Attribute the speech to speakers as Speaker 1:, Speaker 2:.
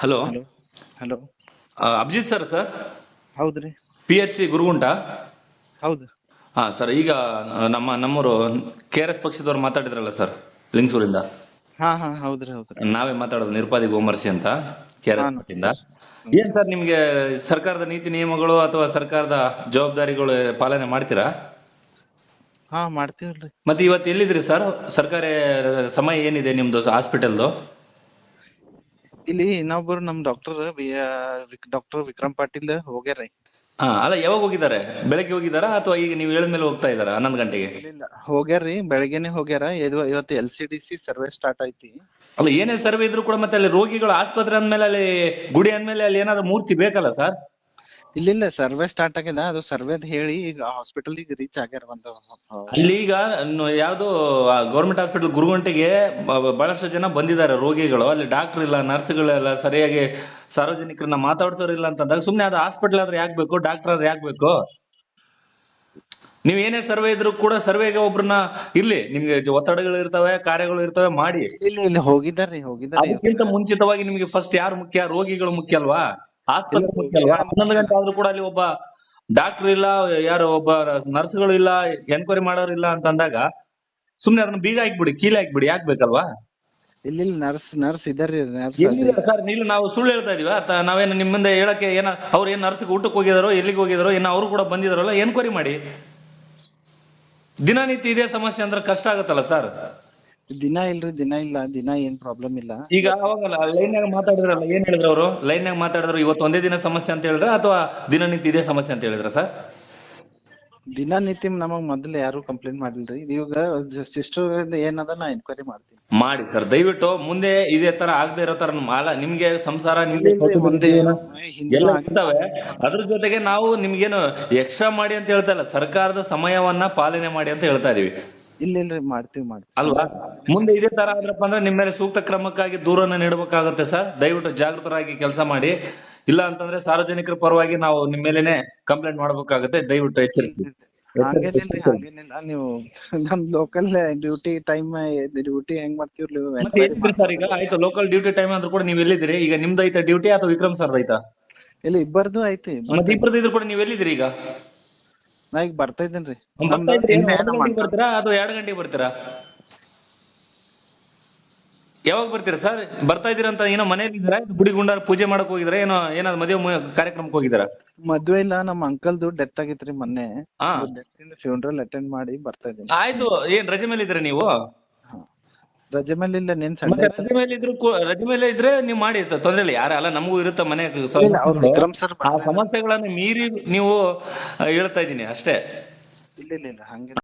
Speaker 1: Hello.
Speaker 2: Hello hello.
Speaker 1: Abhijit sir
Speaker 2: ಹೌದ್ರಿ.
Speaker 1: PHC Gurugunta.
Speaker 2: ಹೌದು.
Speaker 1: ಹಾ ಸರ್, ಈಗ ನಮ್ಮೂರು KRS ಪಕ್ಷದವ್ರು ಮಾತಾಡಿದ್ರಲ್ಲ ಸರ್, ಲಿಂಗಸೂರಿಂದ.
Speaker 2: ಹಾ ಹಾ ಹೌದ್ರಿ ಹೌದ್ರಿ.
Speaker 1: ನಾವೇ ಮಾತಾಡೋದು, ನಿರುಪಾದಿ ಗೋಮರ್ಸಿ ಅಂತ,
Speaker 2: ಹಾ
Speaker 1: KRS ಪಟ್ಟಿಂದ.
Speaker 2: ನಮಸ್ಕಾರ ಸರ್
Speaker 1: ಏನ್
Speaker 2: ನಮಸ್ಕಾರ.
Speaker 1: ಸರ್, ನಿಮ್ಗೆ ಸರ್ಕಾರದ ನೀತಿ ನಿಯಮಗಳು ಅಥವಾ ಸರ್ಕಾರದ ಜವಾಬ್ದಾರಿಗಳು ಪಾಲನೆ ಮಾಡ್ತೀರಾ?
Speaker 2: ಹಾ ಮಾಡ್ತೀವಲ್ರಿ.
Speaker 1: ಮತ್ತೆ ಇವತ್ತು ಎಲ್ಲಿದ್ರಿ ಸರ್? ಸರ್ಕಾರಿ ಸಮಯ ಏನಿದೆ ನಿಮ್ದು ಹಾಸ್ಪಿಟಲ್ದು?
Speaker 2: ಇಲ್ಲಿ ಇನ್ನೊಬ್ರು ನಮ್ ಡಾಕ್ಟರ್ ವಿಕ್ರಮ್ ಪಾಟೀಲ್ ಹೋಗ್ಯಾರಿ.
Speaker 1: ಹಾ, ಅಲ್ಲ, ಯಾವಾಗ ಹೋಗಿದ್ದಾರೆ? ಬೆಳಗ್ಗೆ ಹೋಗಿದ್ದಾರಾ ಅಥವಾ ಈಗ ನೀವು ಹೇಳಿದ್ಮೇಲೆ ಹೋಗ್ತಾ ಇದ್ದಾರಾ 11 ಗಂಟೆಗೆ?
Speaker 2: ಇಲ್ಲ ಹೋಗ್ಯಾರ್ರಿ, ಬೆಳಗ್ಗೆನೆ ಹೋಗ್ಯಾರ. ಇವತ್ತು LCDC ಸರ್ವೆ ಸ್ಟಾರ್ಟ್ ಐತಿ.
Speaker 1: ಅಲ್ಲ, ಏನೇ ಸರ್ವೆ ಇದ್ರು ಕೂಡ ಮತ್ತೆ ಅಲ್ಲಿ ರೋಗಿಗಳು ಆಸ್ಪತ್ರೆ ಅಂದ್ಮೇಲೆ, ಅಲ್ಲಿ ಗುಡಿ ಅಂದ್ಮೇಲೆ ಅಲ್ಲಿ ಏನಾದ್ರು ಮೂರ್ತಿ ಬೇಕಲ್ಲ ಸರ್?
Speaker 2: ಇಲ್ಲ ಸರ್ವೆ ಸ್ಟಾರ್ಟ್ ಆಗ್ಯದ. ಅದು ಸರ್ವೆದ್ ಹೇಳಿ ಈಗ ಹಾಸ್ಪಿಟಲ್ ರೀಚ್ ಆಗ್ಯಾರ.
Speaker 1: ಅಲ್ಲಿ ಈಗ ಯಾವ್ದು ಗೌರ್ಮೆಂಟ್ ಹಾಸ್ಪಿಟಲ್ ಗುರುಗಂಟೆಗೆ ಬಹಳಷ್ಟು ಜನ ಬಂದಿದ್ದಾರೆ ರೋಗಿಗಳು. ಅಲ್ಲಿ ಡಾಕ್ಟರ್ ಇಲ್ಲ, ನರ್ಸ್ಗಳೆಲ್ಲ ಸರಿಯಾಗಿ ಸಾರ್ವಜನಿಕರನ್ನ ಮಾತಾಡ್ಸೋರಿಲ್ಲ ಅಂತಂದಾಗ ಸುಮ್ನೆ ಅದು ಹಾಸ್ಪಿಟಲ್ ಆದ್ರೆ ಯಾಕೆ ಬೇಕು, ಡಾಕ್ಟರ್ ಆದ್ರೆ ಯಾಕೆ ಬೇಕು? ನೀವ್ ಏನೇ ಸರ್ವೆ ಇದ್ರು ಕೂಡ ಸರ್ವೆಗೆ ಒಬ್ರನ್ನ ಇರ್ಲಿ, ನಿಮ್ಗೆ ಒತ್ತಡಗಳು ಇರ್ತವೆ, ಕಾರ್ಯಗಳು ಇರ್ತವೆ, ಮಾಡಿ.
Speaker 2: ಇಲ್ಲ ಹೋಗಿದಾರ್ರಿ.
Speaker 1: ಅದಕ್ಕಿಂತ ಮುಂಚಿತವಾಗಿ ನಿಮ್ಗೆ ಫಸ್ಟ್ ಯಾರು ಮುಖ್ಯ? ರೋಗಿಗಳು ಮುಖ್ಯ ಅಲ್ವಾ? ಆಸ್ಪತ್ರೆ ಮುಖ್ಯ ಅಲ್ವಾ? 11 ಗಂಟೆ ಆದ್ರೂ ಕೂಡ ಅಲ್ಲಿ ಒಬ್ಬ ಡಾಕ್ಟರ್ ಇಲ್ಲ, ಯಾರು ಒಬ್ಬ ನರ್ಸ್ಗಳು ಇಲ್ಲ, ಎನ್ಕ್ವೈರಿ ಮಾಡೋರು ಇಲ್ಲ ಅಂತಂದಾಗ ಸುಮ್ನೆ ಅದನ್ನ ಬೀಗ ಹಾಕ್ಬಿಡಿ, ಕೀಲೆ ಹಾಕ್ಬಿಡಿ, ಯಾಕೆ ಬೇಕಲ್ವಾ?
Speaker 2: ಇಲ್ಲ ನರ್ಸ್ ಇದಾರ್ರಿ.
Speaker 1: ಎಲ್ಲಿದ್ದಾರೆ ಸರ್? ನೀವು ನಾವು ಸುಳ್ಳು ಹೇಳ್ತಾ ಇದೀವ? ನಾವೇನು ನಿಮ್ಮ ಮುಂದೆ ಹೇಳಕ್ಕೆ ಅವ್ರು ಏನ್ ನರ್ಸ್ಗೆ ಊಟಕ್ಕೆ ಹೋಗಿದಾರೋ, ಎಲ್ಲಿಗೆ ಹೋಗಿದಾರೋ, ಅವರು ಕೂಡ ಬಂದಿದಾರಲ್ಲ, ಎನ್ಕ್ವೈರಿ ಮಾಡಿ. ದಿನನಿತ್ಯ ಇದೇ ಸಮಸ್ಯೆ ಅಂದ್ರೆ ಕಷ್ಟ ಆಗತ್ತಲ್ಲ ಸರ್?
Speaker 2: ದಿನ ಇಲ್ಲ. ದಿನ ಏನ್ ಪ್ರಾಬ್ಲಮ್ ಇಲ್ಲ.
Speaker 1: ಈಗ ಅವಾಗಲ್ಲ ಲೈನ್ಯಾಗ ಮಾತಾಡಿದ್ರಲ್ಲ, ಏನ್ ಹೇಳಿದ್ರು ಅವರು? ಲೈನ್ಯಾಗ ಮಾತಾಡಿದ್ರು ಇವತ್ತು ಒಂದೇ ದಿನ ಸಮಸ್ಯೆ ಅಂತ ಹೇಳಿದ್ರ ಅಥವಾ ದಿನನಿತ್ಯ ಇದೇ ಸಮಸ್ಯೆ ಅಂತ ಹೇಳಿದ್ರ ಸರ್?
Speaker 2: ದಿನನಿತ್ಯ ನಮಗ್ ಮೊದಲು ಯಾರು ಕಂಪ್ಲೇಂಟ್ ಮಾಡಿಲ್ರಿ. ಇವಾಗ ಸಿಸ್ಟರ್ ಏನದ ನಾ ಎನ್ಕ್ವೈರಿ ಮಾಡ್ತೀನಿ.
Speaker 1: ಮಾಡಿ ಸರ್, ದಯವಿಟ್ಟು. ಮುಂದೆ ಇದೇ ತರ ಆಗದೆ ಇರೋ ತರ ನಿಮ್ಗೆ ಸಂಸಾರ, ನಿಮ್ಗೆ
Speaker 2: ಮುಂದೆ
Speaker 1: ಎಲ್ಲ ಇರ್ತವೆ. ಅದ್ರ ಜೊತೆಗೆ ನಾವು ನಿಮ್ಗೇನು ಎಕ್ಸ್ಟ್ರಾ ಮಾಡಿ ಅಂತ ಹೇಳ್ತಾ ಇಲ್ಲ, ಸರ್ಕಾರದ ಸಮಯವನ್ನ ಪಾಲನೆ ಮಾಡಿ ಅಂತ ಹೇಳ್ತಾ ಇದೀವಿ.
Speaker 2: ಇಲ್ರಿ ಮಾಡ್ತೀವಿ
Speaker 1: ಅಲ್ವಾ? ಮುಂದೆ ಇದೇ ತರ ಆದ್ರಪ್ಪ ಅಂದ್ರೆ ನಿಮ್ಮ ಮೇಲೆ ಸೂಕ್ತ ಕ್ರಮಕ್ಕಾಗಿ ದೂರನ್ನ ನೀಡಬೇಕಾಗುತ್ತೆ ಸರ್. ದಯವಿಟ್ಟು ಜಾಗೃತರಾಗಿ ಕೆಲಸ ಮಾಡಿ. ಇಲ್ಲ ಅಂತಂದ್ರೆ ಸಾರ್ವಜನಿಕರ ಪರವಾಗಿ ನಾವು ನಿಮ್ಮ ಮೇಲೆನೆ ಕಂಪ್ಲೇಂಟ್ ಮಾಡ್ಬೇಕಾಗುತ್ತೆ. ದಯವಿಟ್ಟು ಎಚ್ಚರಿಸಿ.
Speaker 2: ಹಂಗೇನಿಲ್ಲ. ನೀವು ನಮ್ ಲೋಕಲ್ ಡ್ಯೂಟಿ ಹೆಂಗ್ ಮಾಡ್ತೀವ್ರಿ
Speaker 1: ಮತ್ತೆ ಎಲ್ಲಿದ್ರಿ ಸರ್ ಈಗ? ಆಯ್ತು, ಲೋಕಲ್ ಡ್ಯೂಟಿ ಟೈಮ್ ಆದ್ರೂ ಕೂಡ ನೀವ್ ಎಲ್ಲಿದ್ದೀರಿ ಈಗ? ನಿಮ್ದು ಐತಾ ಡ್ಯೂಟಿ ಅಥವಾ ವಿಕ್ರಮ್ ಸರ್ದ ಐತಾ?
Speaker 2: ಇಲ್ಲ ಇಬ್ಬರದು ಐತಿ.
Speaker 1: ಮತ್ತೆ ಇಬ್ಬರದ್ದು ಇದ್ರು ಕೂಡ ನೀವ್ ಎಲ್ಲಿದ್ದೀರಿ ಈಗ?
Speaker 2: ನಾ ಈಗ ಬರ್ತಾ ಇದ್ದೇನ್ರಿ.
Speaker 1: ಬರ್ತೀರಾ ಅಥವಾ 2 ಗಂಟೆಗೆ ಬರ್ತೀರಾ? ಯಾವಾಗ ಬರ್ತೀರಾ ಸರ್? ಬರ್ತಾ ಇದೀರ ಅಂತ ಏನೋ ಮನೇಲಿ ಇದ್ದೀರಾ? ಗುಡಿ ಗುಂಡಾರ ಪೂಜೆ ಮಾಡಕ್ ಹೋಗಿದ್ರ? ಏನಾದ್ರು ಮದುವೆ ಕಾರ್ಯಕ್ರಮಕ್ಕೆ ಹೋಗಿದಾರ?
Speaker 2: ಮದ್ವೆ ಇಲ್ಲ, ನಮ್ಮ ಅಂಕಲ್ದು ಡೆತ್ ಆಗಿತ್ರಿ ಮೊನ್ನೆ.
Speaker 1: ಹಾ,
Speaker 2: ಫ್ಯೂನರಲ್ ಅಟೆಂಡ್ ಮಾಡಿ ಬರ್ತಾ ಇದ್ದೀನಿ.
Speaker 1: ಆಯ್ತು. ಏನ್ ರಜೆ ಮೇಲೆ ಇದ್ರೆ ನೀವು?
Speaker 2: ರಜೆ ಮೇಲೆ ಇಲ್ಲ,
Speaker 1: ರಜೆ ಮೇಲೆ ಇದ್ರೆ ನೀವು ಮಾಡಿ, ತೊಂದ್ರೆ ಇಲ್ಲ. ಯಾರಲ್ಲ, ನಮಗೂ ಇರುತ್ತ ಮನೆ
Speaker 2: ವಿಕ್ರಮ್ ಸರ್.
Speaker 1: ಆ ಸಮಸ್ಯೆಗಳನ್ನ ಮೀರಿ ನೀವು ಹೇಳ್ತಾ ಇದೀನಿ ಅಷ್ಟೇ.
Speaker 2: ಇಲ್ಲ ಹಂಗೆ